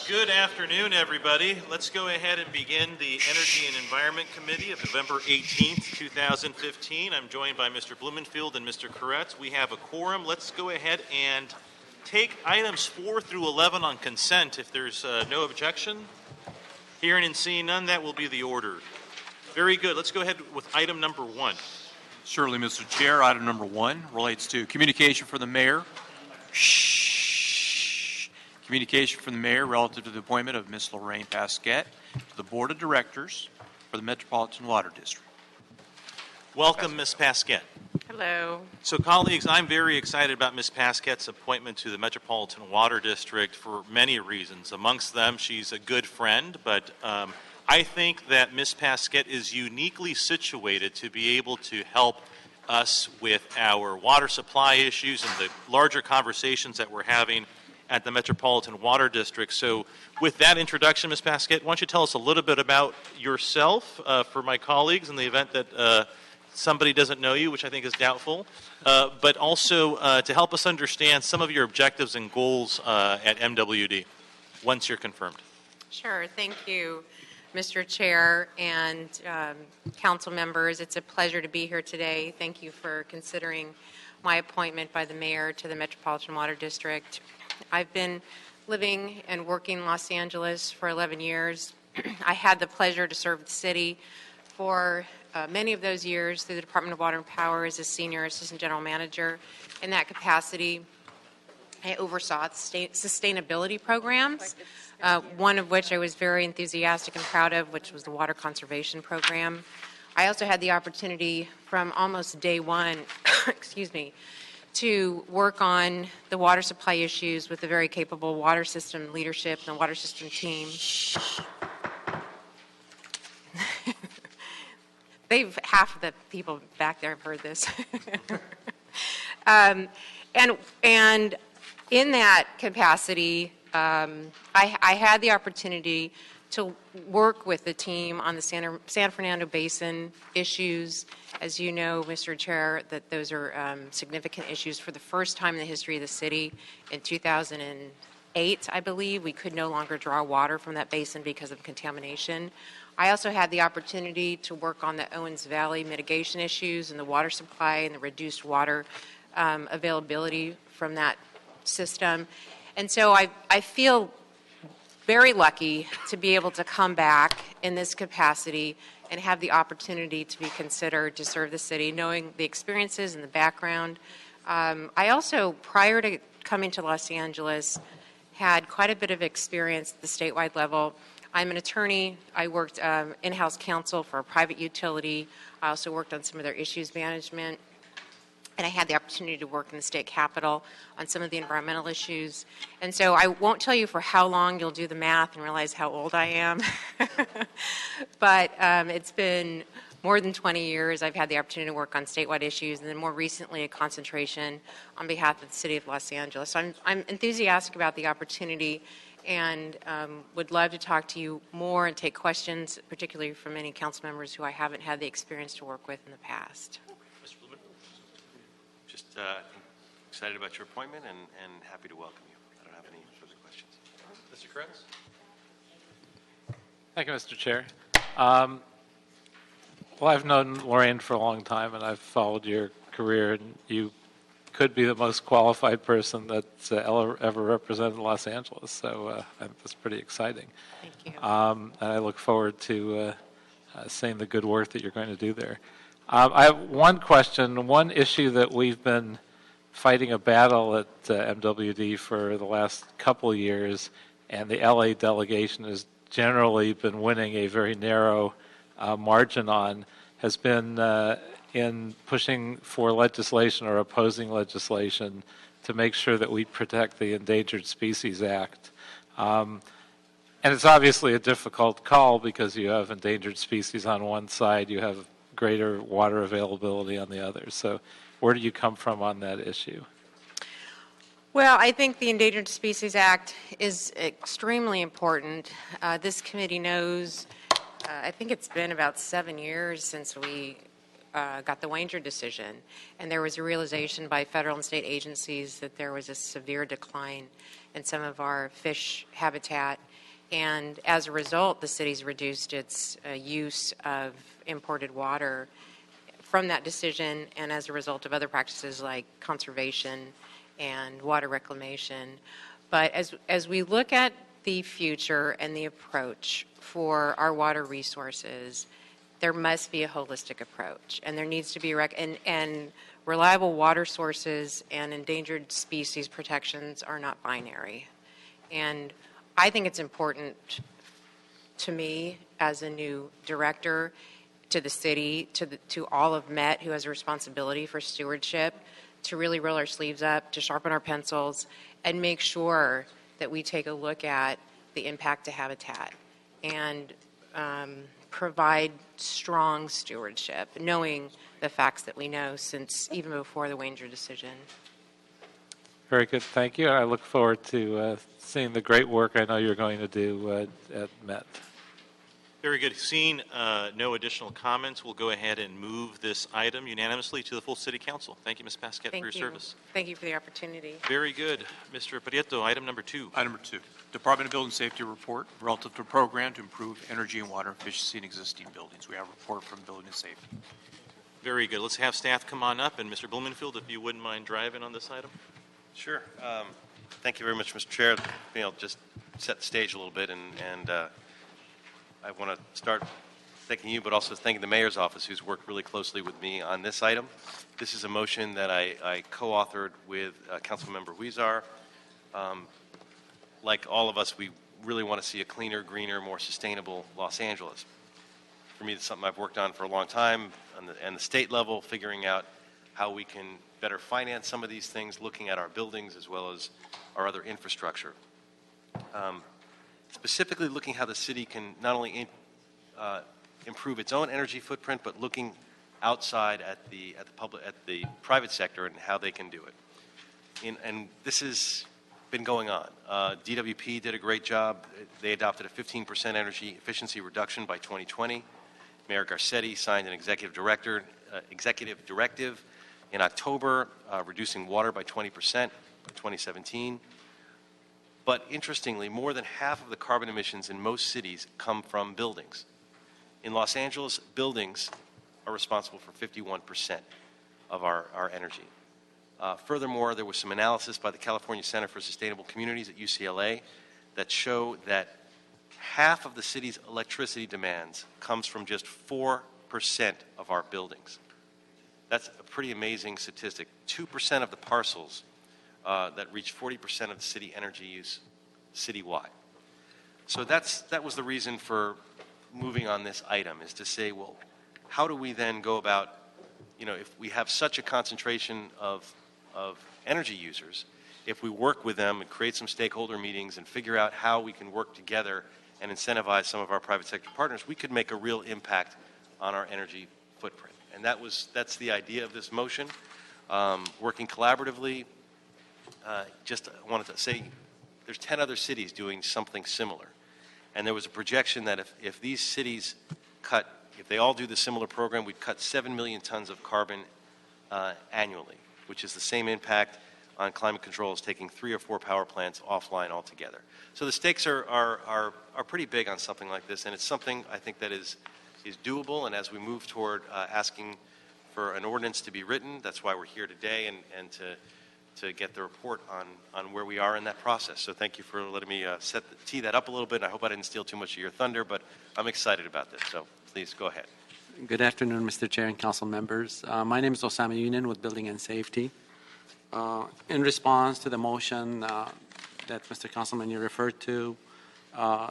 Good afternoon, everybody. Let's go ahead and begin the Energy and Environment Committee of November 18th, 2015. I'm joined by Mr. Blumenfield and Mr. Koretz. We have a quorum. Let's go ahead and take items 4 through 11 on consent if there's no objection. Hearing and seeing none, that will be the order. Very good. Let's go ahead with item number 1. Certainly, Mr. Chair. Item number 1 relates to communication for the mayor. Communication from the mayor relative to the appointment of Ms. Lorraine Pasquet to the Board of Directors for the Metropolitan Water District. Welcome, Ms. Pasquet. Hello. So, colleagues, I'm very excited about Ms. Pasquet's appointment to the Metropolitan Water District for many reasons. Amongst them, she's a good friend, but I think that Ms. Pasquet is uniquely situated to be able to help us with our water supply issues and the larger conversations that we're having at the Metropolitan Water District. So with that introduction, Ms. Pasquet, why don't you tell us a little bit about yourself for my colleagues in the event that somebody doesn't know you, which I think is doubtful, but also to help us understand some of your objectives and goals at MWD once you're confirmed. Sure. Thank you, Mr. Chair and council members. It's a pleasure to be here today. Thank you for considering my appointment by the mayor to the Metropolitan Water District. I've been living and working in Los Angeles for 11 years. I had the pleasure to serve the city for many of those years through the Department of Water and Power as a senior assistant general manager. In that capacity, I oversaw sustainability programs, one of which I was very enthusiastic and proud of, which was the water conservation program. I also had the opportunity from almost day one, excuse me, to work on the water supply issues with the very capable water system leadership and the water system team. Half of the people back there have heard this. And in that capacity, I had the opportunity to work with the team on the San Fernando Basin issues. As you know, Mr. Chair, that those are significant issues. For the first time in the history of the city, in 2008, I believe, we could no longer draw water from that basin because of contamination. I also had the opportunity to work on the Owens Valley mitigation issues and the water supply and the reduced water availability from that system. And so I feel very lucky to be able to come back in this capacity and have the opportunity to be considered to serve the city, knowing the experiences and the background. I also, prior to coming to Los Angeles, had quite a bit of experience at the statewide level. I'm an attorney. I worked in-house counsel for a private utility. I also worked on some of their issues management. And I had the opportunity to work in the state capitol on some of the environmental issues. And so I won't tell you for how long. You'll do the math and realize how old I am. But it's been more than 20 years. I've had the opportunity to work on statewide issues, and then more recently a concentration on behalf of the city of Los Angeles. So I'm enthusiastic about the opportunity and would love to talk to you more and take questions, particularly from any council members who I haven't had the experience to work with in the past. Excited about your appointment and happy to welcome you. I don't have any further questions. Mr. Koretz? Thank you, Mr. Chair. Well, I've known Lorraine for a long time, and I've followed your career, and you could be the most qualified person that's ever represented Los Angeles, so that's pretty exciting. Thank you. And I look forward to seeing the good work that you're going to do there. I have one question, one issue that we've been fighting a battle at MWD for the last couple of years, and the LA delegation has generally been winning a very narrow margin on, has been in pushing for legislation or opposing legislation to make sure that we protect the Endangered Species Act. And it's obviously a difficult call because you have endangered species on one side, you have greater water availability on the other. So where do you come from on that issue? Well, I think the Endangered Species Act is extremely important. This committee knows, I think it's been about 7 years since we got the Wanger decision, and there was a realization by federal and state agencies that there was a severe decline in some of our fish habitat And as a result, the city's reduced its use of imported water from that decision, and as a result of other practices like conservation and water reclamation. But as we look at the future and the approach for our water resources, there must be a holistic approach, and there needs to be and reliable water sources and endangered species protections are not binary. And I think it's important to me as a new director, to the city, to all of Met who has a responsibility for stewardship, to really roll our sleeves up, to sharpen our pencils, and make sure that we take a look at the impact to habitat and provide strong stewardship, knowing the facts that we know since even before the Wanger decision. Very good, thank you. I look forward to seeing the great work I know you're going to do at Met. Very good. Seeing no additional comments, we'll go ahead and move this item unanimously to the full City Council. Thank you, Ms. Pasquet, for your service. Thank you for the opportunity. Very good. Mr. Prieto, item number 2. Item number 2, Department of Building Safety report relative to a program to improve energy and water efficiency in existing buildings. We have a report from Building and Safety. Very good. Let's have staff come on up. And Mr. Blumenfield, if you wouldn't mind driving on this item. Sure. Thank you very much, Mr. Chair. I'll just set the stage a little bit, and I want to start thanking you, but also thanking the Mayor's office, who's worked really closely with me on this item. This is a motion that I co-authored with Councilmember Huizar. Like all of us, we really want to see a cleaner, greener, more sustainable Los Angeles. For me, it's something I've worked on for a long time on the state level, figuring out how we can better finance some of these things, looking at our buildings as well as our other infrastructure. Specifically looking how the city can not only improve its own energy footprint, but looking outside at the private sector and how they can do it. And this has been going on. DWP did a great job. They adopted a 15% energy efficiency reduction by 2020. Mayor Garcetti signed an executive directive in October, reducing water by 20% by 2017. But interestingly, more than half of the carbon emissions in most cities come from buildings. In Los Angeles, buildings are responsible for 51% of our energy. Furthermore, there was some analysis by the California Center for Sustainable Communities at UCLA that show that half of the city's electricity demands comes from just 4% of our buildings. That's a pretty amazing statistic. 2% of the parcels that reach 40% of the city energy use citywide. So that was the reason for moving on this item, is to say, well, how do we then go about, if we have such a concentration of energy users, if we work with them and create some stakeholder meetings and figure out how we can work together and incentivize some of our private sector partners, we could make a real impact on our energy footprint. And that's the idea of this motion. Working collaboratively, just wanted to say there's 10 other cities doing something similar. And there was a projection that if these cities if they all do the similar program, we'd cut 7 million tons of carbon annually, which is the same impact on climate control as taking 3 or 4 power plants offline altogether. So the stakes are pretty big on something like this, and it's something I think that is doable. And as we move toward asking for an ordinance to be written, that's why we're here today, and to get the report on where we are in that process. So thank you for letting me tee that up a little bit. I hope I didn't steal too much of your thunder, but I'm excited about this. So please go ahead. Good afternoon, Mr. Chair and council members. My name is Osama Union with Building and Safety. In response to the motion that Mr. Councilman you referred to,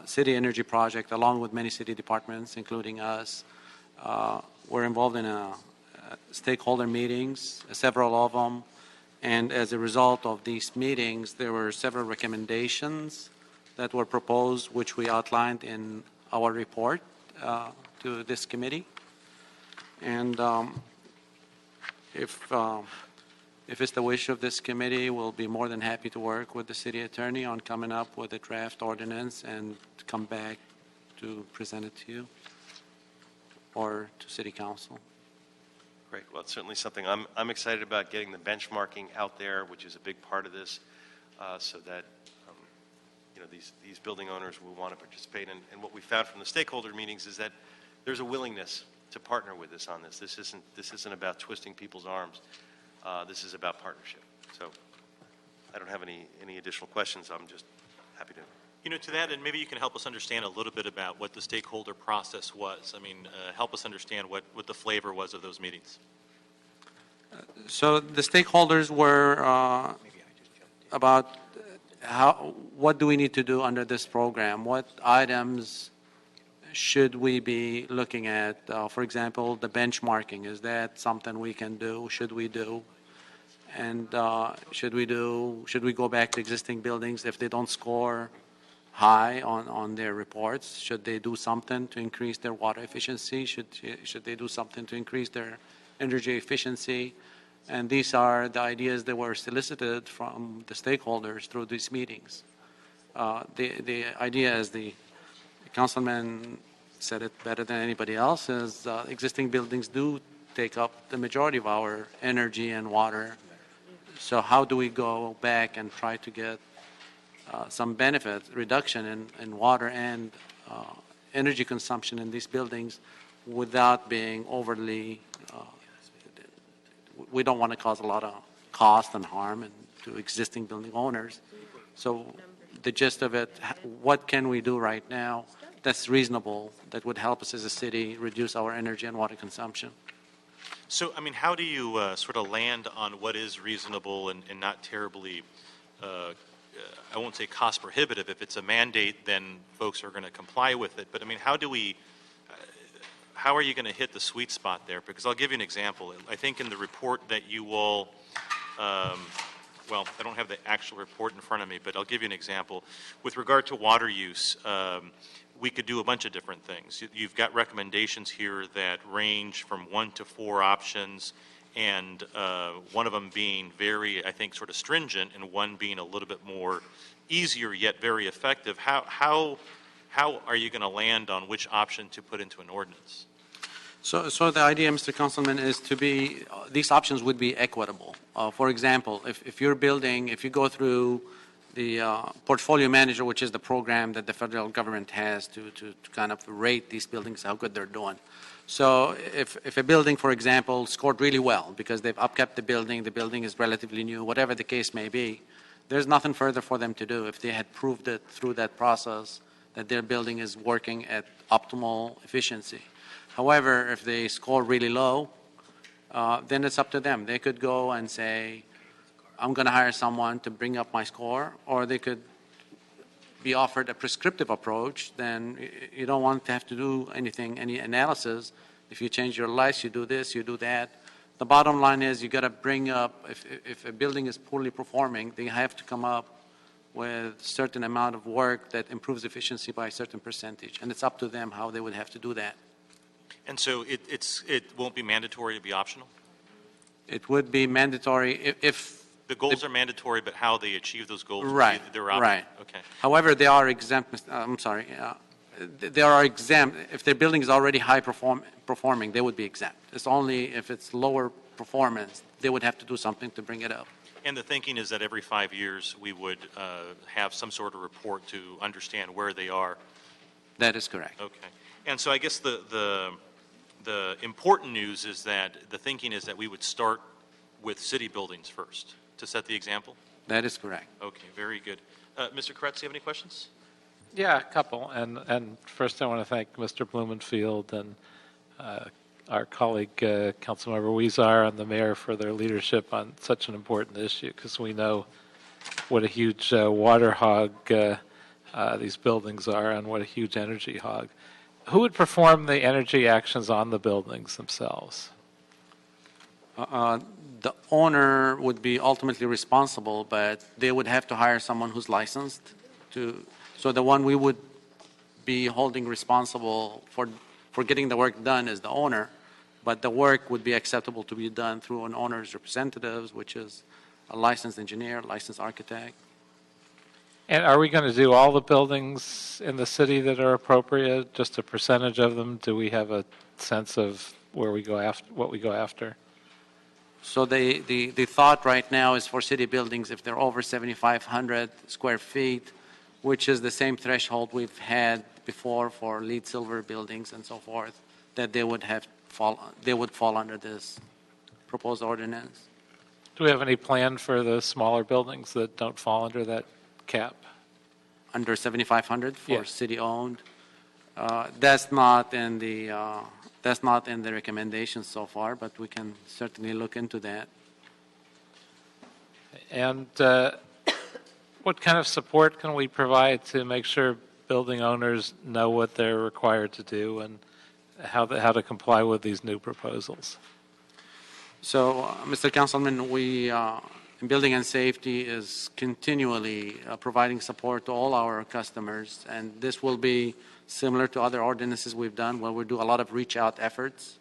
City Energy Project, along with many city departments, including us, were involved in stakeholder meetings, several of them. And as a result of these meetings, there were several recommendations that were proposed, which we outlined in our report to this committee. And if it's the wish of this committee, we'll be more than happy to work with the city attorney on coming up with a draft ordinance and come back to present it to you or to city council. Great. Well, it's certainly something I'm excited about, getting the benchmarking out there, which is a big part of this, so that these building owners will want to participate. And what we found from the stakeholder meetings is that there's a willingness to partner with us on this. This isn't about twisting people's arms. This is about partnership. So I don't have any additional questions. I'm just happy to. To that, and maybe you can help us understand a little bit about what the stakeholder process was. I mean, help us understand what the flavor was of those meetings. So the stakeholders were about what do we need to do under this program? What items should we be looking at? For example, the benchmarking, is that something we can do? Should we do? And should we go back to existing buildings if they don't score high on their reports? Should they do something to increase their water efficiency? Should they do something to increase their energy efficiency? And these are the ideas that were solicited from the stakeholders through these meetings. The idea, as the councilman said it better than anybody else, is existing buildings do take up the majority of our energy and water. So how do we go back and try to get some benefit, reduction in water and energy consumption in these buildings without being overly, we don't want to cause a lot of cost and harm to existing building owners. So the gist of it, what can we do right now that's reasonable, that would help us as a city reduce our energy and water consumption? So, I mean, how do you sort of land on what is reasonable and not terribly, I won't say cost prohibitive. If it's a mandate, then folks are going to comply with it. But, I mean, how are you going to hit the sweet spot there? Because I'll give you an example. I think in the report that you will, well, I don't have the actual report in front of me, but I'll give you an example. With regard to water use, we could do a bunch of different things. You've got recommendations here that range from 1 to 4 options, and one of them being very, I think, sort of stringent, and one being a little bit more easier yet very effective. How are you going to land on which option to put into an ordinance? So the idea, Mr. Councilman, is to be, these options would be equitable. For example, if you're building, if you go through the portfolio manager, which is the program that the federal government has to kind of rate these buildings, how good they're doing. So if a building, for example, scored really well because they've upkept the building is relatively new, whatever the case may be, there's nothing further for them to do if they had proved it through that process that their building is working at optimal efficiency. However, if they score really low, then it's up to them. They could go and say, I'm going to hire someone to bring up my score, or they could be offered a prescriptive approach. Then you don't want to have to do anything, any analysis. If you change your lights, you do this, you do that. The bottom line is you got to bring up, if a building is poorly performing, they have to come up with a certain amount of work that improves efficiency by a certain percentage. And it's up to them how they would have to do that. And so it won't be mandatory to be optional? It would be mandatory if the goals are mandatory, but how they achieve those goals, right, they're optional. Right. Okay. However, they are exempt. I'm sorry. They are exempt. If their building is already high performing, they would be exempt. It's only if it's lower performance, they would have to do something to bring it up. And the thinking is that every 5 years we would have some sort of report to understand where they are. That is correct. Okay. And so I guess the important news is that the thinking is that we would start with city buildings first to set the example? That is correct. Okay, very good. Mr. Kretz, do you have any questions? Yeah, a couple. And first I want to thank Mr. Blumenfield and our colleague, Councilmember Weezar, and the mayor for their leadership on such an important issue, because we know what a huge water hog these buildings are and what a huge energy hog. Who would perform the energy actions on the buildings themselves? The owner would be ultimately responsible, but they would have to hire someone who's licensed to. So the one we would be holding responsible for getting the work done is the owner, but the work would be acceptable to be done through an owner's representatives, which is a licensed engineer, licensed architect. And are we going to do all the buildings in the city that are appropriate, just a percentage of them? Do we have a sense of where we go after, what we go after? So the thought right now is for city buildings, if they're over 7,500 square feet, which is the same threshold we've had before for LEED silver buildings and so forth, that they would fall under this proposed ordinance. Do we have any plan for the smaller buildings that don't fall under that cap? Under 7,500 for Yeah. city-owned. That's not in the recommendations so far, but we can certainly look into that. And what kind of support can we provide to make sure building owners know what they're required to do and how to comply with these new proposals? So, Mr. Councilman, we, in Building and Safety, is continually providing support to all our customers, and this will be similar to other ordinances we've done, where we do a lot of reach-out efforts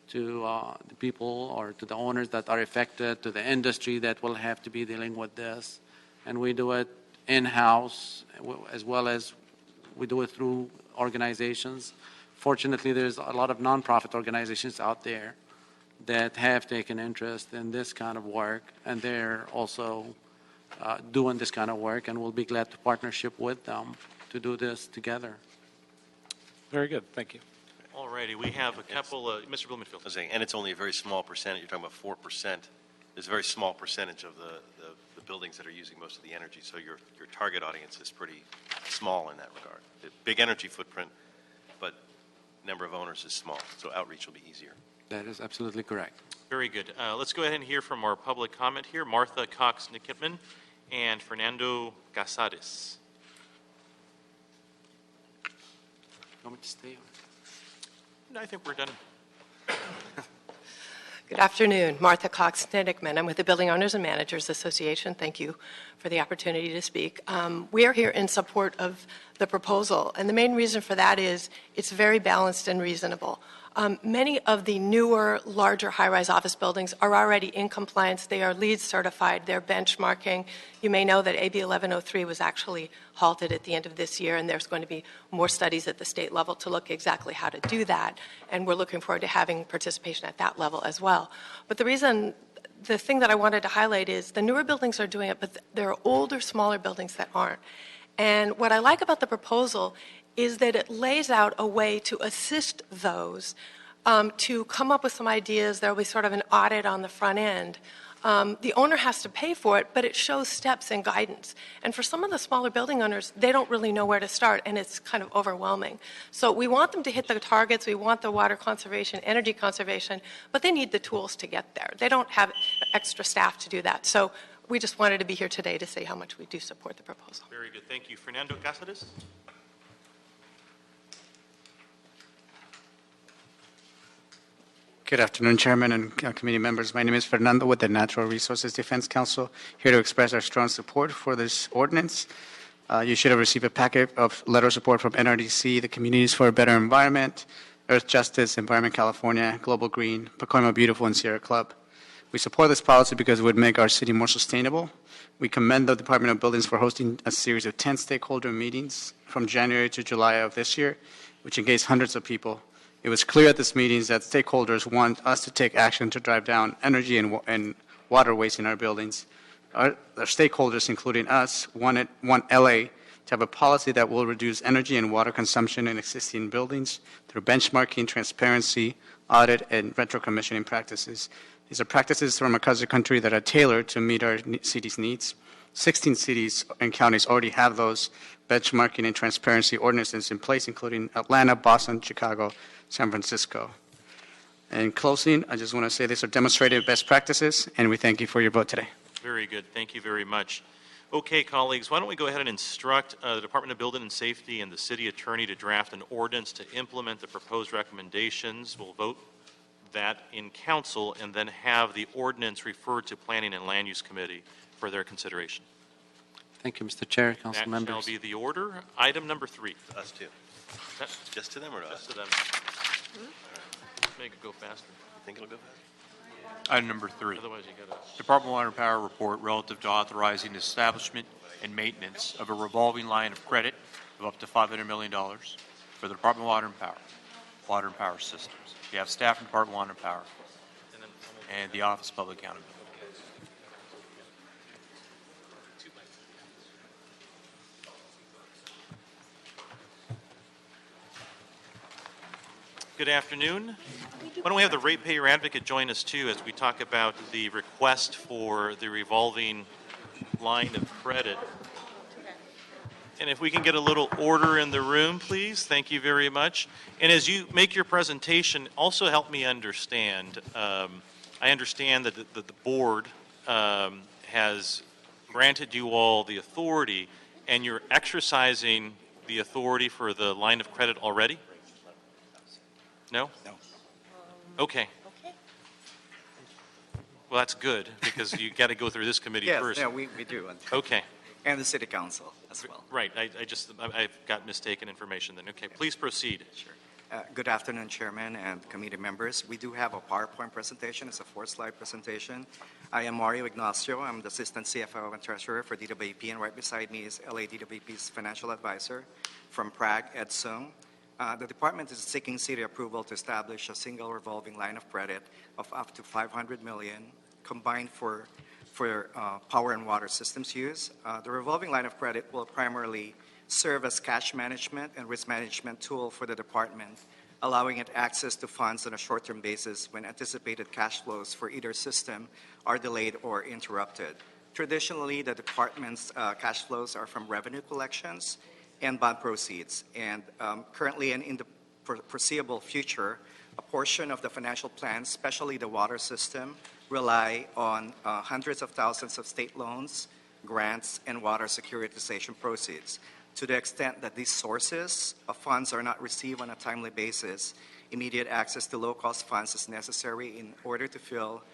to the people or to the owners that are affected, to the industry that will have to be dealing with this. And we do it in-house, as well as we do it through organizations. Fortunately, there's a lot of nonprofit organizations out there that have taken interest in this kind of work, and they're also doing this kind of work, and we'll be glad to partnership with them to do this together. Very good, thank you. All righty, we have a couple, Mr. Blumenfield. I was saying, and it's only a very small percentage. You're talking about 4%. There's a very small percentage of the buildings that are using most of the energy, so your target audience is pretty small in that regard. The big energy footprint, but number of owners is small, so outreach will be easier. That is absolutely correct. Very good. Let's go ahead and hear from our public comment here. Martha Cox-Nickitman and Fernando Casares. Want me to stay? No, I think we're done. Good afternoon. Martha Cox-Nickitman. I'm with the Building Owners and Managers Association. Thank you for the opportunity to speak. We are here in support of the proposal, and the main reason for that is it's very balanced and reasonable. Many of the newer, larger high-rise office buildings are already in compliance. They are LEED certified. They're benchmarking. You may know that AB 1103 was actually halted at the end of this year, and there's going to be more studies at the state level to look exactly how to do that, and we're looking forward to having participation at that level as well. But the thing that I wanted to highlight is the newer buildings are doing it, but there are older, smaller buildings that aren't. And what I like about the proposal is that it lays out a way to assist those to come up with some ideas. There will be sort of an audit on the front end. The owner has to pay for it, but it shows steps and guidance. And for some of the smaller building owners, they don't really know where to start, and it's kind of overwhelming. So we want them to hit the targets. We want the water conservation, energy conservation, but they need the tools to get there. They don't have extra staff to do that. So we just wanted to be here today to say how much we do support the proposal. Very good. Thank you. Fernando Casares? Good afternoon, Chairman and committee members. My name is Fernando with the Natural Resources Defense Council, here to express our strong support for this ordinance. You should have received a packet of letter of support from NRDC, the Communities for a Better Environment, Earth Justice, Environment California, Global Green, Pacoima Beautiful, and Sierra Club. We support this policy because it would make our city more sustainable. We commend the Department of Buildings for hosting a series of 10 stakeholder meetings from January to July of this year, which engaged hundreds of people. It was clear at this meeting that stakeholders want us to take action to drive down energy and water waste in our buildings. Our stakeholders, including us, want LA to have a policy that will reduce energy and water consumption in existing buildings through benchmarking, transparency, audit, and retro-commissioning practices. These are practices from across the country that are tailored to meet our city's needs. 16 cities and counties already have those benchmarking and transparency ordinances in place, including Atlanta, Boston, Chicago, San Francisco. In closing, I just want to say these are demonstrated best practices, and we thank you for your vote today. Very good. Thank you very much. Okay, colleagues, why don't we go ahead and instruct the Department of Building and Safety and the city attorney to draft an ordinance to implement the proposed recommendations. We'll vote that in council and then have the ordinance referred to Planning and Land Use Committee for their consideration. Thank you, Mr. Chair, council That members. shall be the order. Item number 3. Us too. Just to them or to us? Just to them. Make it go faster. Think it'll go fast? Item number 3. Otherwise, you got to. Department of Water and Power report relative to authorizing the establishment and maintenance of a revolving line of credit of up to $500 million for the Department of Water and Power Systems. You have staff from Department of Water and Power and the Office of Public Accountability. Good afternoon. Why don't we have the ratepayer advocate join us too as we talk about the request for the revolving line of credit. And if we can get a little order in the room, please. Thank you very much. And as you make your presentation, also help me understand. I understand that the board has granted you all the authority, and you're exercising the authority for the line of credit already? No? No. Okay. Well, that's good, because you got to go through this committee first. Yes, we do. Okay. And the city council as well. Right. I've got mistaken information then. Okay, please proceed. Sure. Good afternoon, Chairman and committee members. We do have a PowerPoint presentation. It's a 4-slide presentation. I am Mario Ignacio. I'm the Assistant CFO and Treasurer for DWP, and right beside me is LA DWP's Financial Advisor from Prague, Ed Sung. The department is seeking city approval to establish a single revolving line of credit of up to $500 million combined for power and water systems use. The revolving line of credit will primarily serve as cash management and risk management tool for the department, allowing it access to funds on a short-term basis when anticipated cash flows for either system are delayed or interrupted. Traditionally, the department's cash flows are from revenue collections and bond proceeds, and currently and in the foreseeable future, a portion of the financial plan, especially the water system, rely on hundreds of thousands of state loans, grants, and water securitization proceeds. To the extent that these sources of funds are not received on a timely basis, immediate access to low-cost funds is necessary in order to fill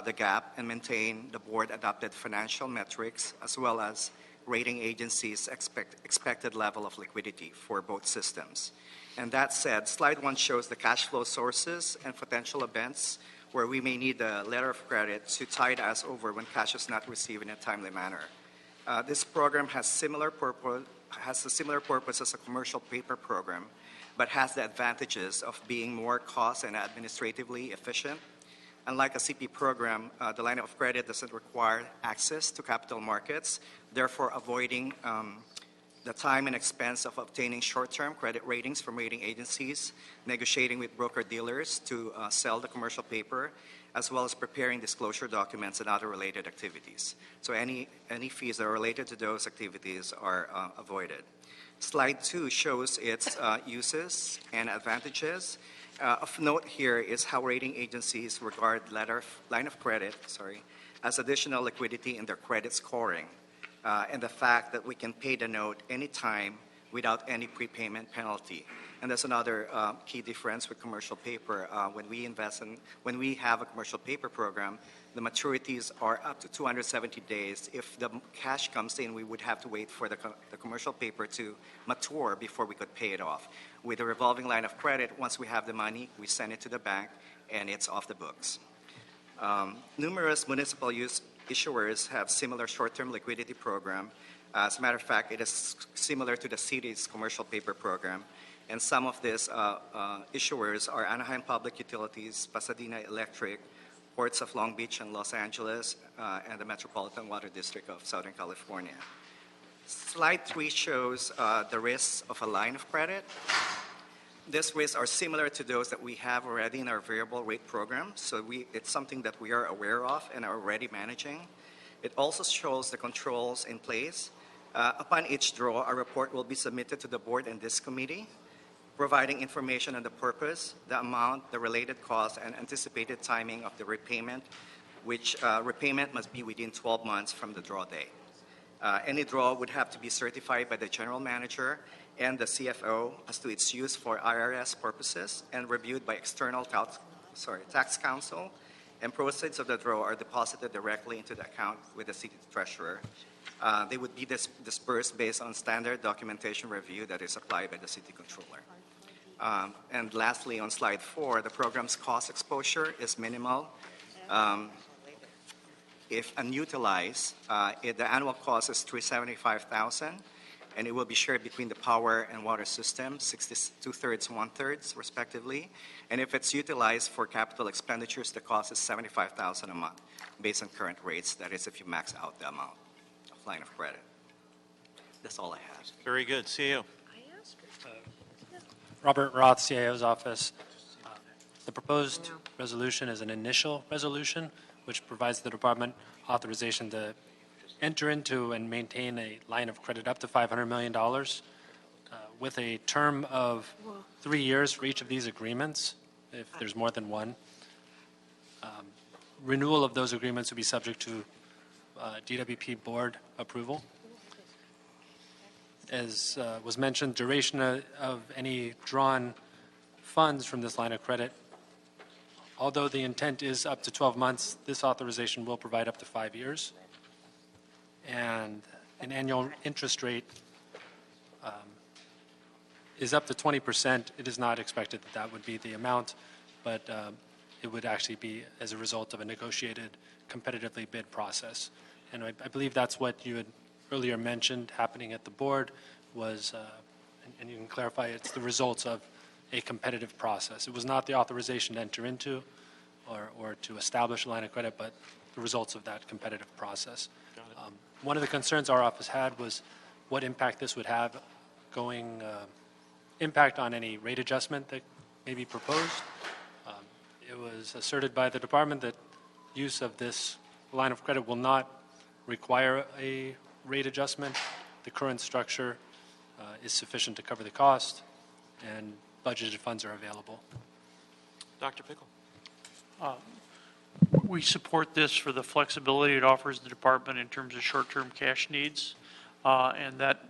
the gap and maintain the board-adopted financial metrics as well as rating agencies' expected level of liquidity for both systems. And that said, slide 1 shows the cash flow sources and potential events where we may need a letter of credit to tide us over when cash is not received in a timely manner. This program has a similar purpose as a commercial paper program, but has the advantages of being more cost and administratively efficient. Unlike a CP program, the line of credit doesn't require access to capital markets, therefore avoiding the time and expense of obtaining short-term credit ratings from rating agencies, negotiating with broker-dealers to sell the commercial paper, as well as preparing disclosure documents and other related activities. So any fees that are related to those activities are avoided. Slide 2 shows its uses and advantages. Of note here is how rating agencies regard line of credit as additional liquidity in their credit scoring, and the fact that we can pay the note anytime without any prepayment penalty. And that's another key difference with commercial paper. When we have a commercial paper program, the maturities are up to 270 days. If the cash comes in, we would have to wait for the commercial paper to mature before we could pay it off. With a revolving line of credit, once we have the money, we send it to the bank, and it's off the books. Numerous municipal use issuers have similar short-term liquidity program. As a matter of fact, it is similar to the city's commercial paper program. And some of these issuers are Anaheim Public Utilities, Pasadena Electric, Ports of Long Beach and Los Angeles, and the Metropolitan Water District of Southern California. Slide 3 shows the risks of a line of credit. These risks are similar to those that we have already in our variable rate program, so it's something that we are aware of and are already managing. It also shows the controls in place. Upon each draw, a report will be submitted to the board and this committee, providing information on the purpose, the amount, the related costs, and anticipated timing of the repayment, which repayment must be within 12 months from the draw date. Any draw would have to be certified by the general manager and the CFO as to its use for IRS purposes and reviewed by external tax counsel, and proceeds of the draw are deposited directly into the account with the city treasurer. They would be dispersed based on standard documentation review that is applied by the city controller. And lastly, on slide 4, the program's cost exposure is minimal. If unutilized, the annual cost is $375,000, and it will be shared between the power and water system, 2/3, 1/3, respectively. And if it's utilized for capital expenditures, the cost is $75,000 a month, based on current rates. That is, if you max out the amount of line of credit. That's all I have. Very good. CAO. Robert Roth, CIO's office. The proposed resolution is an initial resolution, which provides the department authorization to enter into and maintain a line of credit up to $500 million with a term of 3 years for each of these agreements, if there's more than one. Renewal of those agreements would be subject to DWP board approval. As was mentioned, duration of any drawn funds from this line of credit, although the intent is up to 12 months, this authorization will provide up to 5 years. And an annual interest rate is up to 20%. It is not expected that that would be the amount, but it would actually be as a result of a negotiated, competitively bid process. And I believe that's what you had earlier mentioned happening at the board was, and you can clarify, it's the results of a competitive process. It was not the authorization to enter into or to establish a line of credit, but the results of that competitive process. One of the concerns our office had was what impact this would have impact on any rate adjustment that may be proposed. It was asserted by the department that use of this line of credit will not require a rate adjustment. The current structure is sufficient to cover the cost, and budgeted funds are available. Dr. Pickle. We support this for the flexibility it offers the department in terms of short-term cash needs, and that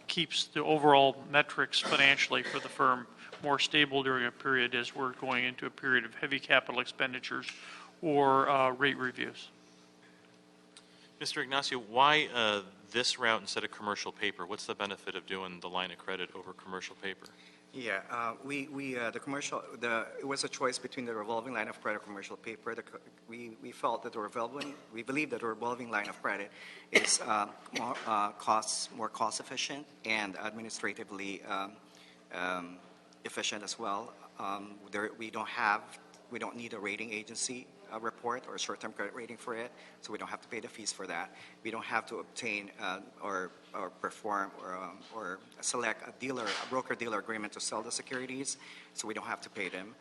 keeps the overall metrics financially for the firm more stable during a period as we're going into a period of heavy capital expenditures or rate reviews. Mr. Ignacio, why this route instead of commercial paper? What's the benefit of doing the line of credit over commercial paper? Yeah, it was a choice between the revolving line of credit and commercial paper. We felt that we believe that the revolving line of credit is more cost efficient and administratively efficient as well. We don't need a rating agency report or a short-term credit rating for it, so we don't have to pay the fees for that. We don't have to obtain or perform or select a broker-dealer agreement to sell the securities, so we don't have to pay them.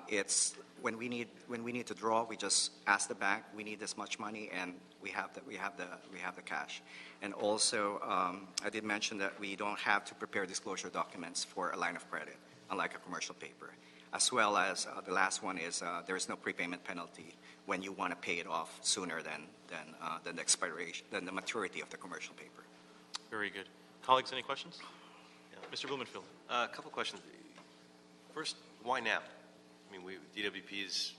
It's when we need to draw, we just ask the bank, we need this much money, and we have the cash. And also, I did mention that we don't have to prepare disclosure documents for a line of credit, unlike a commercial paper. As well as the last one is there is no prepayment penalty when you want to pay it off sooner than the expiration, than the maturity of the commercial paper. Very good. Colleagues, any questions? Yeah. Mr. Blumenfield. A couple questions. First, why now? I mean, DWP's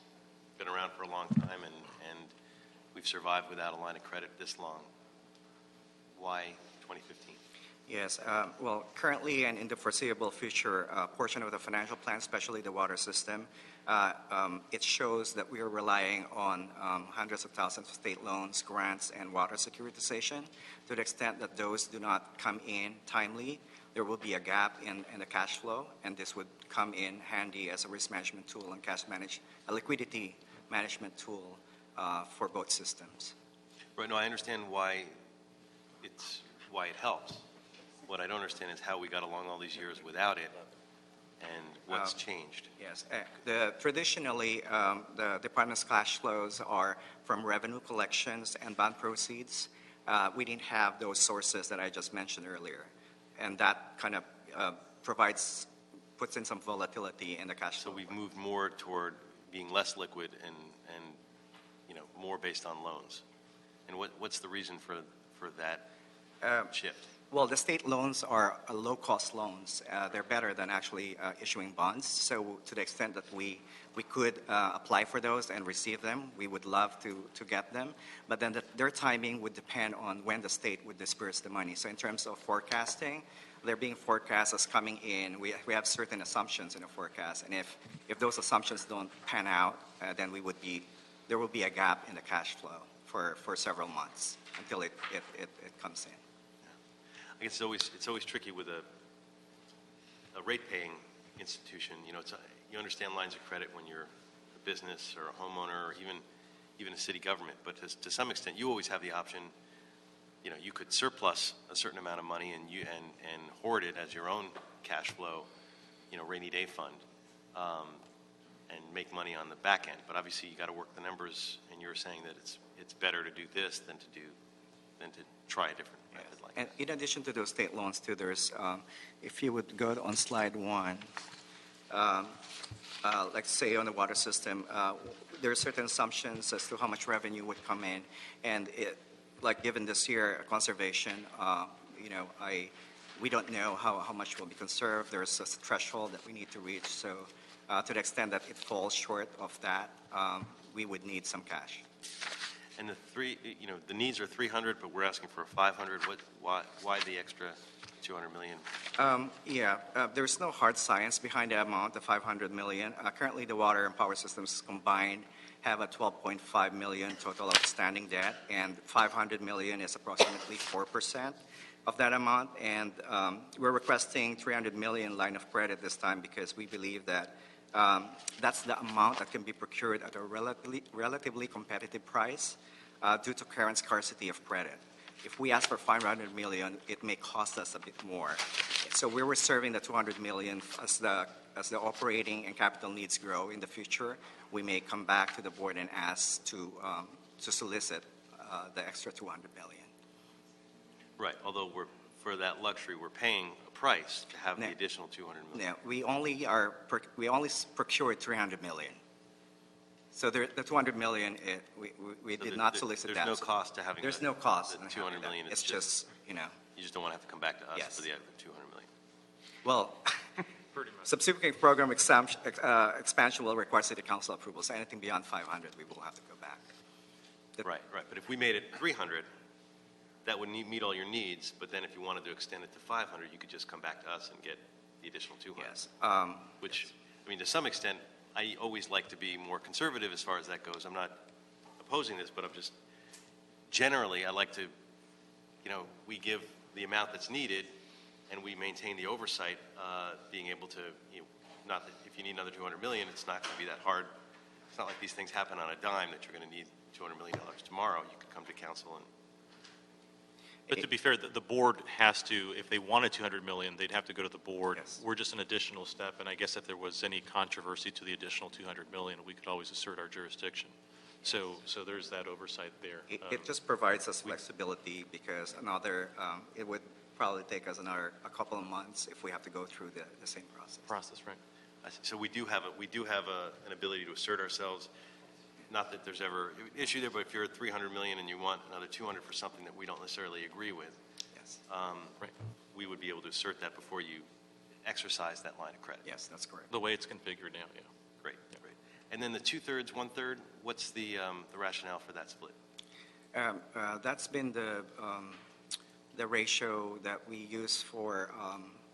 been around for a long time, and we've survived without a line of credit this long. Why 2015? Yes, well, currently and in the foreseeable future, a portion of the financial plan, especially the water system, it shows that we are relying on hundreds of thousands of state loans, grants, and water securitization. To the extent that those do not come in timely, there will be a gap in the cash flow, and this would come in handy as a risk management tool and a liquidity management tool for both systems. Right. No, I understand why it helps. What I don't understand is how we got along all these years without it, and what's changed. Yes. Traditionally, the department's cash flows are from revenue collections and bond proceeds. We didn't have those sources that I just mentioned earlier, and that kind of puts in some volatility in the cash flow. So we've moved more toward being less liquid and more based on loans. And what's the reason for that shift? Well, the state loans are low-cost loans. They're better than actually issuing bonds. So to the extent that we could apply for those and receive them, we would love to get them. But then their timing would depend on when the state would disperse the money. So in terms of forecasting, they're being forecast as coming in. We have certain assumptions in the forecast. And if those assumptions don't pan out, then there will be a gap in the cash flow for several months until it comes in. I guess it's always tricky with a rate-paying institution. You understand lines of credit when you're a business or a homeowner or even a city government. But to some extent, you always have the option. You could surplus a certain amount of money and hoard it as your own cash flow, rainy day fund. and make money on the back end. But obviously, you got to work the numbers, and you're saying that it's better to do this than to try a different method like And this. in addition to those state loans too, there's, if you would go on slide 1, like say on the water system, there are certain assumptions as to how much revenue would come in, and like given this year conservation, we don't know how much will be conserved. There's a threshold that we need to reach. So to the extent that it falls short of that, we would need some cash. And the needs are 300, but we're asking for 500. Why the extra 200 million? There's no hard science behind the amount, the 500 million. Currently, the water and power systems combined have a 12.5 million total outstanding debt, and 500 million is approximately 4% of that amount. And we're requesting 300 million line of credit this time because we believe that that's the amount that can be procured at a relatively competitive price due to current scarcity of credit. If we ask for 500 million, it may cost us a bit more. So we're reserving the 200 million as the operating and capital needs grow in the future. We may come back to the board and ask to solicit the extra 200 million. Right. Although for that luxury, we're paying a price to have the additional 200 million. No, we only procured 300 million. So the 200 million, we did not solicit that. There's no cost to having. There's no cost. The 200 million. It's just, You just don't want to have to come back to us Yes. for the other 200 million. Well, subsequent program expansion will require city council approval. So anything beyond 500, we will have to go back. Right. But if we made it 300, that would meet all your needs. But then if you wanted to extend it to 500, you could just come back to us and get the additional 200. Yes. Which, I mean, to some extent, I always like to be more conservative as far as that goes. I'm not opposing this, but I'm just, generally, I like to, we give the amount that's needed, and we maintain the oversight, being able to, not that if you need another 200 million, it's not going to be that hard. It's not like these things happen on a dime that you're going to need $200 million tomorrow. You could come to council and. But to be fair, the board has to, if they wanted 200 million, they'd have to go to the board. Yes. We're just an additional step, and I guess if there was any controversy to the additional 200 million, we could always assert our jurisdiction. So there's that oversight there. It just provides us flexibility because it would probably take us a couple of months if we have to go through the same process. Right. So we do have an ability to assert ourselves. Not that there's ever an issue there, but if you're at 300 million and you want another 200 for something that we don't necessarily agree with, Yes. Right. we would be able to assert that before you exercise that line of credit. Yes, that's correct. The way it's configured now, yeah. Great. And then the 2/3, 1/3, what's the rationale for that split? That's been the ratio that we use for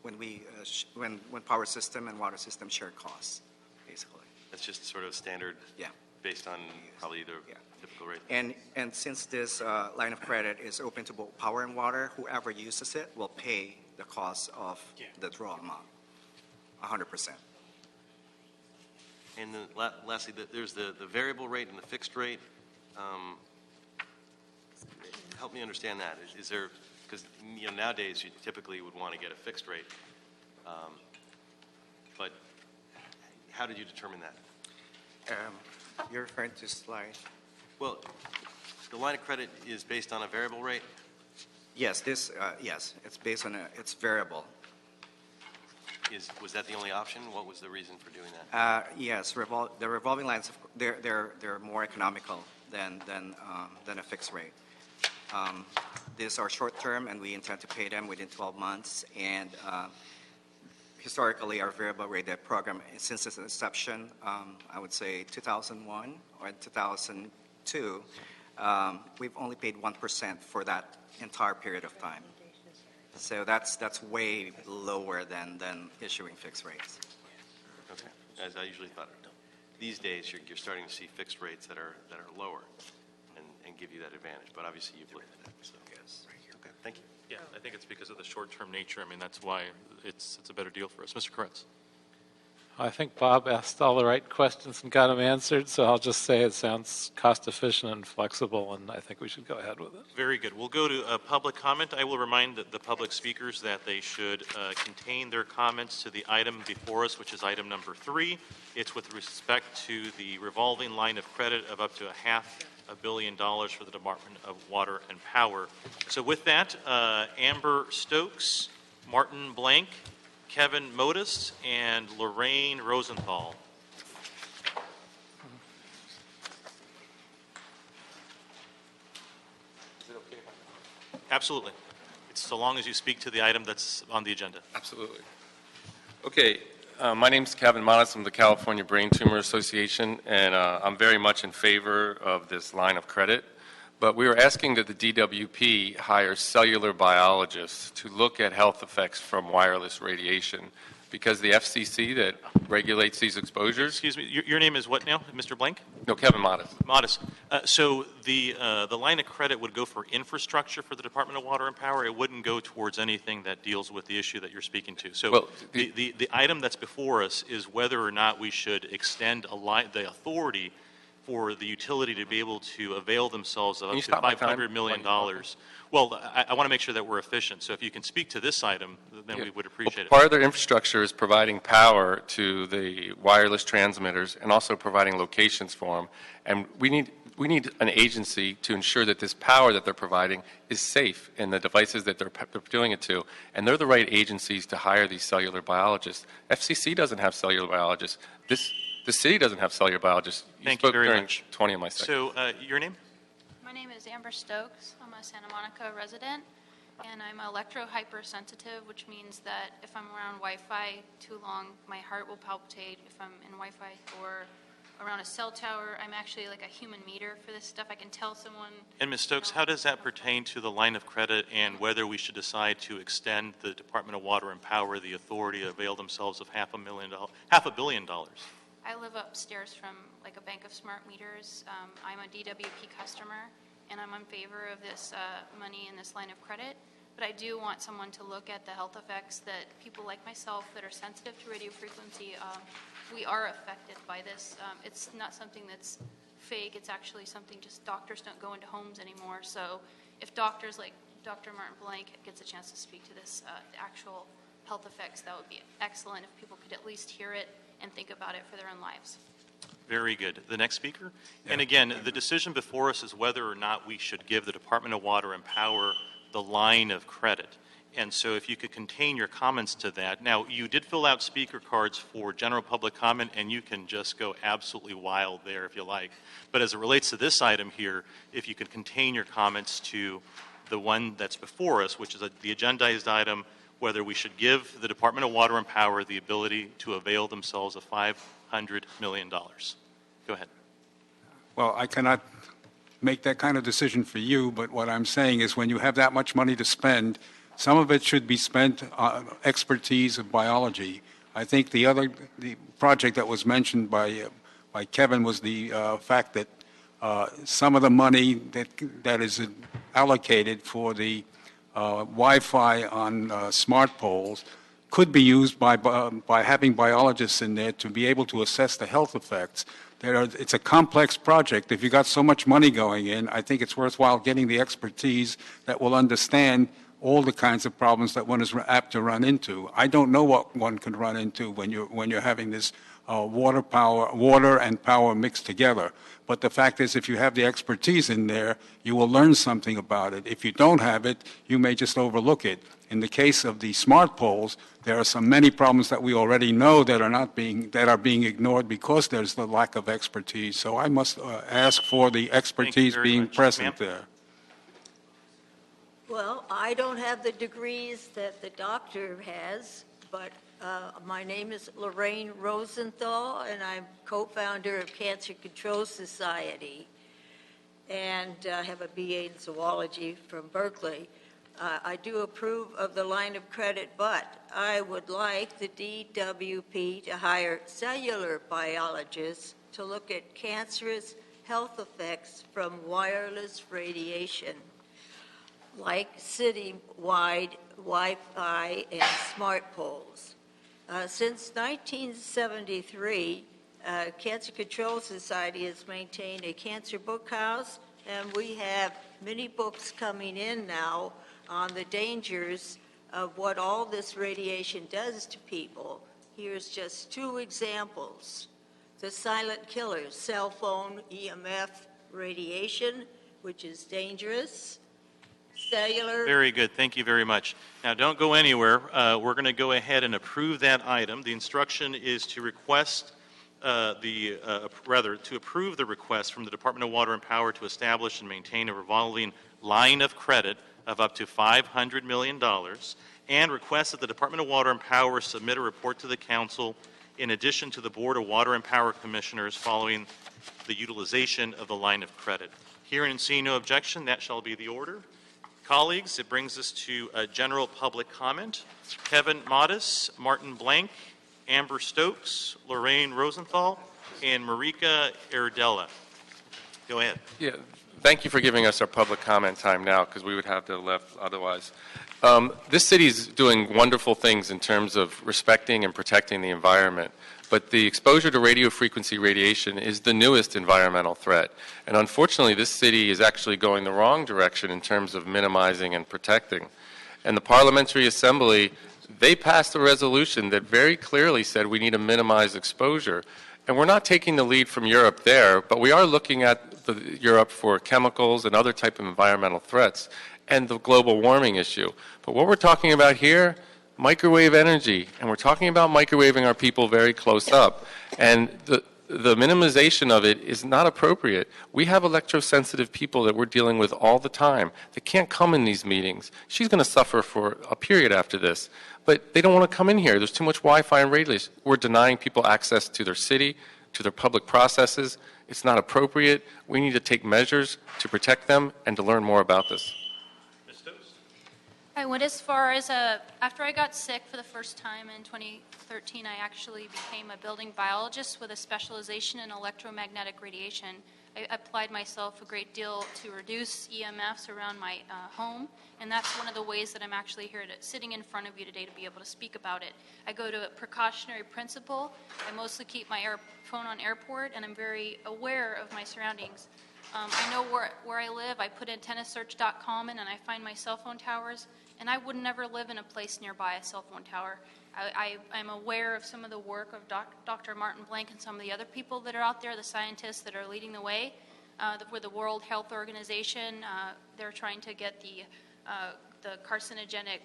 when power system and water system share costs, basically. That's just sort of standard. Yeah. Based on probably the typical rate. And since this line of credit is open to both power and water, whoever uses it will pay the cost of the draw amount, 100%. And then lastly, there's the variable rate and the fixed rate. Help me understand that. Is there, because nowadays you typically would want to get a fixed rate, but how did you determine that? You're referring to slide? Well, the line of credit is based on a variable rate? Yes, yes, it's based on it's variable. Was that the only option? What was the reason for doing that? Yes, the revolving lines, they're more economical than a fixed rate. These are short term, and we intend to pay them within 12 months. And historically, our variable rate debt program, since its inception, I would say 2001 or 2002, we've only paid 1% for that entire period of time. So that's way lower than issuing fixed rates. Okay, as I usually thought. These days, you're starting to see fixed rates that are lower and give you that advantage. But obviously, you've looked at that. So. Yes. Okay, thank you. Yeah, I think it's because of the short-term nature. I mean, that's why it's a better deal for us. Mr. Koretz. I think Bob asked all the right questions and got them answered, so I'll just say it sounds cost-efficient and flexible, and I think we should go ahead with it. Very good. We'll go to public comment. I will remind the public speakers that they should contain their comments to the item before us, which is item number 3. It's with respect to the revolving line of credit of up to $500 million for the Department of Water and Power. So with that, Amber Stokes, Martin Blank, Kevin Modis, and Lorraine Rosenthal. Is it okay if Absolutely. It's so long as you speak to the item that's on the agenda. Absolutely. Okay, my name's Kevin Modis. I'm the California Brain Tumor Association, and I'm very much in favor of this line of credit. But we were asking that the DWP hire cellular biologists to look at health effects from wireless radiation, because the FCC that regulates these exposures. Excuse me, your name is what now, Mr. Blank? No, Kevin Modis. Modis. So the line of credit would go for infrastructure for the Department of Water and Power. It wouldn't go towards anything that deals with the issue that you're speaking to. So well, the item that's before us is whether or not we should extend the authority for the utility to be able to avail themselves of up to $500 million. Well, I want to make sure that we're efficient. So if you can speak to this item, then we would appreciate it. Part of their infrastructure is providing power to the wireless transmitters and also providing locations for them. And we need an agency to ensure that this power that they're providing is safe in the devices that they're doing it to. And they're the right agencies to hire these cellular biologists. FCC doesn't have cellular biologists. The city doesn't have cellular biologists. Thank you very during much. 20 of my seconds. So your name? My name is Amber Stokes. I'm a Santa Monica resident, and I'm electro-hypersensitive, which means that if I'm around Wi-Fi too long, my heart will palpitate. If I'm in Wi-Fi or around a cell tower, I'm actually like a human meter for this stuff. I can tell someone. And Ms. Stokes, how does that pertain to the line of credit and whether we should decide to extend the Department of Water and Power the authority to avail themselves of $500 million? I live upstairs from like a bank of smart meters. I'm a DWP customer, and I'm in favor of this money in this line of credit. But I do want someone to look at the health effects that people like myself that are sensitive to radio frequency, we are affected by this. It's not something that's fake. It's actually something just doctors don't go into homes anymore. So if doctors like Dr. Martin Blank gets a chance to speak to this, the actual health effects, that would be excellent if people could at least hear it and think about it for their own lives. Very good. The next speaker? Yeah. And again, the decision before us is whether or not we should give the Department of Water and Power the line of credit. And so if you could contain your comments to that. Now, you did fill out speaker cards for general public comment, and you can just go absolutely wild there if you like. But as it relates to this item here, if you could contain your comments to the one that's before us, which is the agendized item, whether we should give the Department of Water and Power the ability to avail themselves of $500 million. Go ahead. Well, I cannot make that kind of decision for you, but what I'm saying is when you have that much money to spend, some of it should be spent on expertise of biology. I think the project that was mentioned by Kevin was the fact that some of the money that is allocated for the Wi-Fi on smart poles could be used by having biologists in there to be able to assess the health effects. It's a complex project. If you got so much money going in, I think it's worthwhile getting the expertise that will understand all the kinds of problems that one is apt to run into. I don't know what one could run into when you're having this water and power mixed together. But the fact is, if you have the expertise in there, you will learn something about it. If you don't have it, you may just overlook it. In the case of the smart poles, there are many problems that we already know that are being ignored because there's the lack of expertise. So I must ask for the expertise being present there. Well, I don't have the degrees that the doctor has, but my name is Lorraine Rosenthal, and I'm co-founder of Cancer Control Society, and I have a BA in zoology from Berkeley. I do approve of the line of credit, but I would like the DWP to hire cellular biologists to look at cancerous health effects from wireless radiation, like city-wide Wi-Fi and smart poles. Since 1973, Cancer Control Society has maintained a cancer book house, and we have many books coming in now on the dangers of what all this radiation does to people. Here's just 2 examples. The silent killers, cell phone EMF radiation, which is dangerous, cellular. Very good. Thank you very much. Now, don't go anywhere. We're going to go ahead and approve that item. The instruction is to request to approve the request from the Department of Water and Power to establish and maintain a revolving line of credit of up to $500 million, and request that the Department of Water and Power submit a report to the Council in addition to the Board of Water and Power Commissioners following the utilization of the line of credit. Hearing and seeing no objection, that shall be the order. Colleagues, it brings us to general public comment. Kevin Modis, Martin Blank, Amber Stokes, Lorraine Rosenthal, and Marika Erdella. Go ahead. Yeah, thank you for giving us our public comment time now, because we would have to have left otherwise. This city is doing wonderful things in terms of respecting and protecting the environment, but the exposure to radio frequency radiation is the newest environmental threat. And unfortunately, this city is actually going the wrong direction in terms of minimizing and protecting. And the Parliamentary Assembly, they passed a resolution that very clearly said we need to minimize exposure. And we're not taking the lead from Europe there, but we are looking at Europe for chemicals and other type of environmental threats and the global warming issue. But what we're talking about here, microwave energy, and we're talking about microwaving our people very close up. And the minimization of it is not appropriate. We have electrosensitive people that we're dealing with all the time that can't come in these meetings. She's going to suffer for a period after this. But they don't want to come in here. There's too much Wi-Fi and radiation. We're denying people access to their city, to their public processes. It's not appropriate. We need to take measures to protect them and to learn more about this. I went as far as after I got sick for the first time in 2013, I actually became a building biologist with a specialization in electromagnetic radiation. I applied myself a great deal to reduce EMFs around my home, and that's one of the ways that I'm actually here sitting in front of you today to be able to speak about it. I go to a precautionary principle. I mostly keep my phone on airport, and I'm very aware of my surroundings. I know where I live. I put antennasearch.com in, and I find my cell phone towers, and I would never live in a place nearby a cell phone tower. I'm aware of some of the work of Dr. Martin Blank and some of the other people that are out there, the scientists that are leading the way. With the World Health Organization, they're trying to get the carcinogenic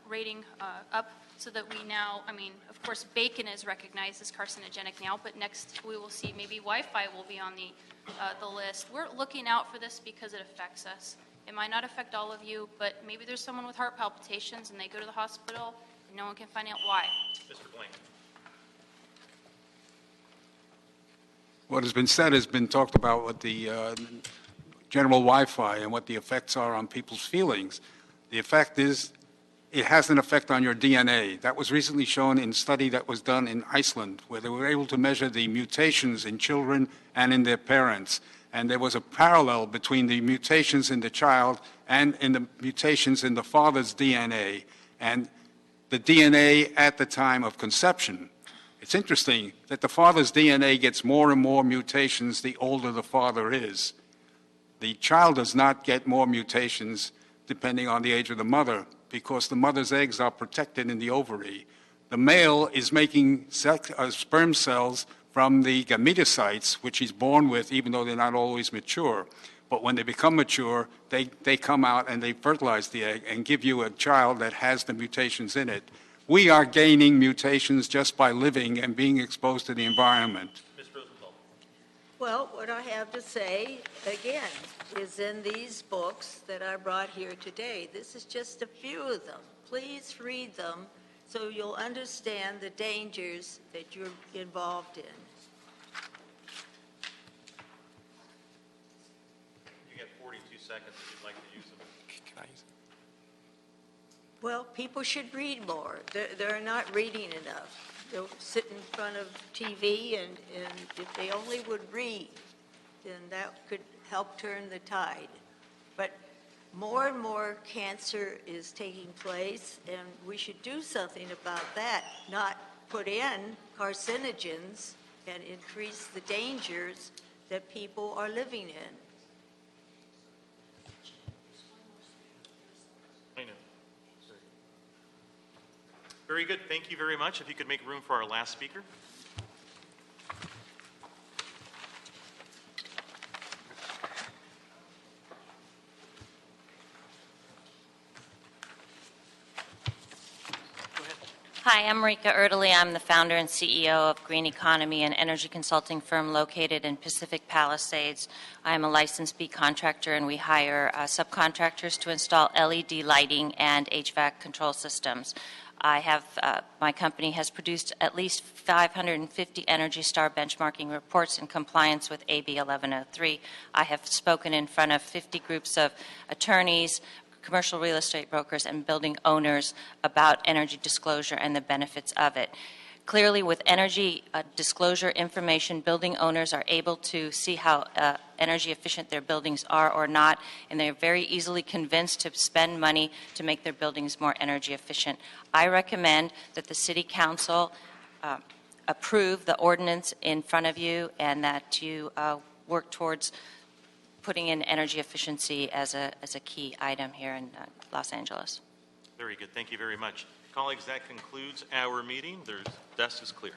rating up so that we now, of course, bacon is recognized as carcinogenic now, but next we will see maybe Wi-Fi will be on the list. We're looking out for this because it affects us. It might not affect all of you, but maybe there's someone with heart palpitations and they go to the hospital and no one can find out why. Mr. Blank. What has been said has been talked about with the general Wi-Fi and what the effects are on people's feelings. The effect is it has an effect on your DNA. That was recently shown in a study that was done in Iceland, where they were able to measure the mutations in children and in their parents. And there was a parallel between the mutations in the child and in the mutations in the father's DNA and the DNA at the time of conception. It's interesting that the father's DNA gets more and more mutations the older the father is. The child does not get more mutations depending on the age of the mother, because the mother's eggs are protected in the ovary. The male is making sperm cells from the gametocytes, which he's born with, even though they're not always mature. But when they become mature, they come out and they fertilize the egg and give you a child that has the mutations in it. We are gaining mutations just by living and being exposed to the environment. Ms. Rosenthal. Well, what I have to say, again, is in these books that I brought here today. This is just a few of them. Please read them so you'll understand the dangers that you're involved in. You get 42 seconds if you'd like to use them. Can I use it? Well, people should read more. They're not reading enough. They'll sit in front of TV, and if they only would read, then that could help turn the tide. But more and more cancer is taking place, and we should do something about that, not put in carcinogens and increase the dangers that people are living in. I know. Very good. Thank you very much. If you could make room for our last speaker. Hi, I'm Marika Erdely. I'm the founder and CEO of Green Economy, an energy consulting firm located in Pacific Palisades. I'm a licensed B contractor, and we hire subcontractors to install LED lighting and HVAC control systems. My company has produced at least 550 Energy Star benchmarking reports in compliance with AB 1103. I have spoken in front of 50 groups of attorneys, commercial real estate brokers, and building owners about energy disclosure and the benefits of it. Clearly, with energy disclosure information, building owners are able to see how energy efficient their buildings are or not, and they're very easily convinced to spend money to make their buildings more energy efficient. I recommend that the City Council approve the ordinance in front of you, and that you work towards putting in energy efficiency as a key item here in Los Angeles. Very good. Thank you very much. Colleagues, that concludes our meeting. The desk is clear.